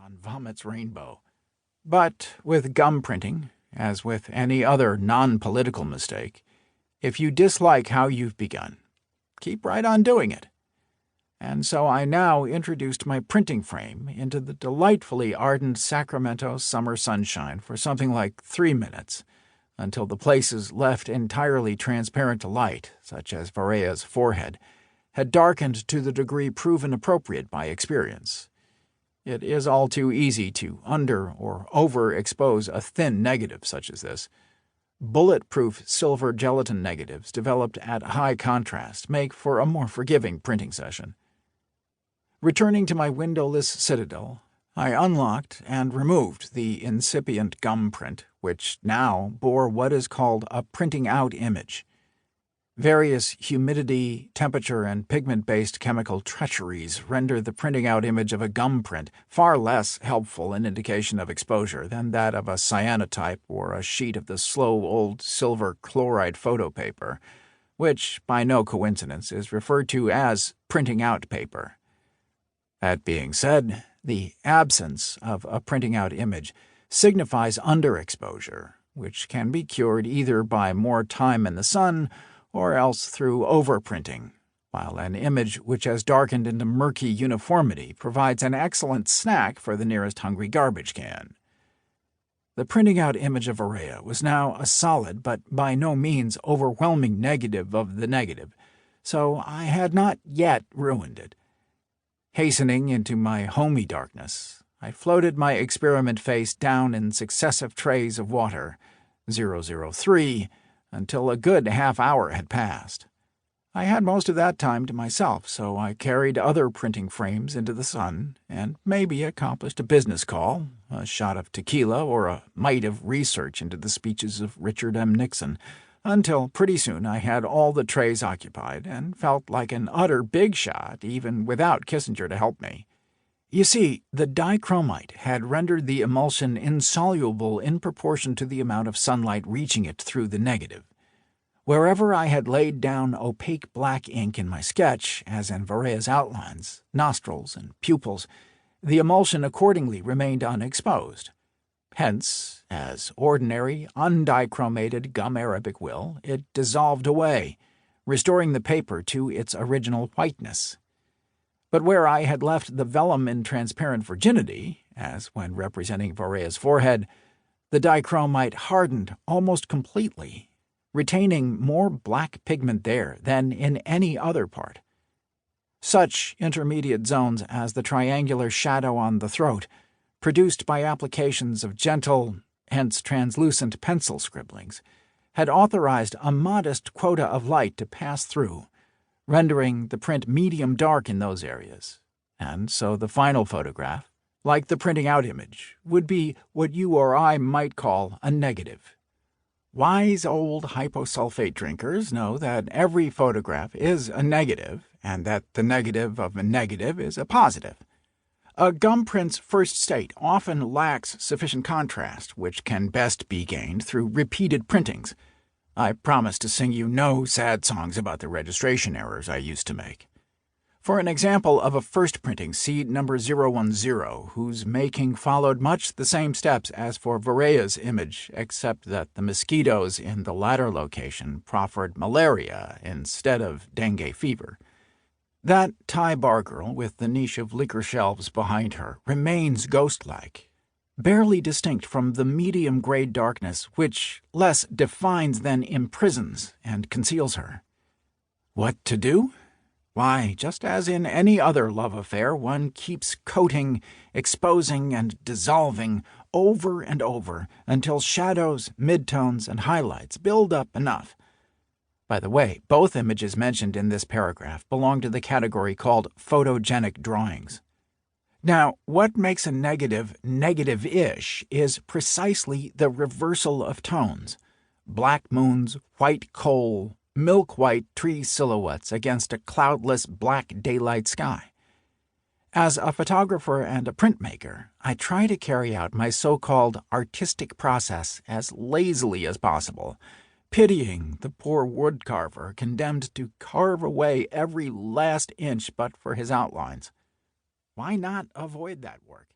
on Vomit's rainbow. But with gum printing, as with any other non-political mistake, if you dislike how you've begun, keep right on doing it. And so I now introduced my printing frame into the delightfully ardent Sacramento summer sunshine for something like 3 minutes, until the places left entirely transparent to light, such as Varea's forehead, had darkened to the degree proven appropriate by experience. It is all too easy to under- or overexpose a thin negative such as this. Bulletproof silver gelatin negatives developed at high contrast make for a more forgiving printing session. Returning to my windowless citadel, I unlocked and removed the incipient gum print, which now bore what is called a printing out image. Various humidity, temperature, and pigment-based chemical treacheries render the printing out image of a gum print far less helpful in indication of exposure than that of a cyanotype or a sheet of the slow old silver chloride photo paper, which, by no coincidence, is referred to as printing out paper. That being said, the absence of a printing out image signifies underexposure, which can be cured either by more time in the sun or else through overprinting, while an image which has darkened into murky uniformity provides an excellent snack for the nearest hungry garbage can. The printing out image of Varea was now a solid but by no means overwhelming negative of the negative, so I had not yet ruined it. Hastening into my homey darkness, I floated my experiment face down in successive trays of water, 003, until a good half hour had passed. I had most of that time to myself, so I carried other printing frames into the sun, and maybe accomplished a business call, a shot of tequila, or a mite of research into the speeches of Richard M. Nixon, until pretty soon I had all the trays occupied and felt like an utter big shot even without Kissinger to help me. You see, the dichromite had rendered the emulsion insoluble in proportion to the amount of sunlight reaching it through the negative. Wherever I had laid down opaque black ink in my sketch, as in Varea's outlines, nostrils, and pupils, the emulsion accordingly remained unexposed. Hence, as ordinary, undichromated gum arabic will, it dissolved away, restoring the paper to its original whiteness. But where I had left the vellum in transparent virginity, as when representing Varea's forehead, the dichromite hardened almost completely, retaining more black pigment there than in any other part. Such intermediate zones as the triangular shadow on the throat, produced by applications of gentle, hence translucent pencil scribblings, had authorized a modest quota of light to pass through, rendering the print medium dark in those areas, and so the final photograph, like the printing out image, would be what you or I might call a negative. Wise old hyposulfate drinkers know that every photograph is a negative, and that the negative of a negative is a positive. A gum print's first state often lacks sufficient contrast, which can best be gained through repeated printings. I promise to sing you no sad songs about the registration errors I used to make. For an example of a first printing, see number 010, whose making followed much the same steps as for Varea's image, except that the mosquitoes in the latter location proffered malaria instead of dengue fever. That Thai bar girl with the niche of liquor shelves behind her remains ghost-like, barely distinct from the medium-grade darkness which less defines than imprisons and conceals her. What to do? Why, just as in any other love affair, one keeps coating, exposing, and dissolving over and over until shadows, midtones, and highlights build up enough. By the way, both images mentioned in this paragraph belong to the category called photogenic drawings. Now, what makes a negative negative-ish is precisely the reversal of tones. Black moons, white coal, milk-white tree silhouettes against a cloudless black daylight sky. As a photographer and a printmaker, I try to carry out my so-called artistic process as lazily as possible, pitying the poor woodcarver condemned to carve away every last inch but for his outlines. Why not avoid that work?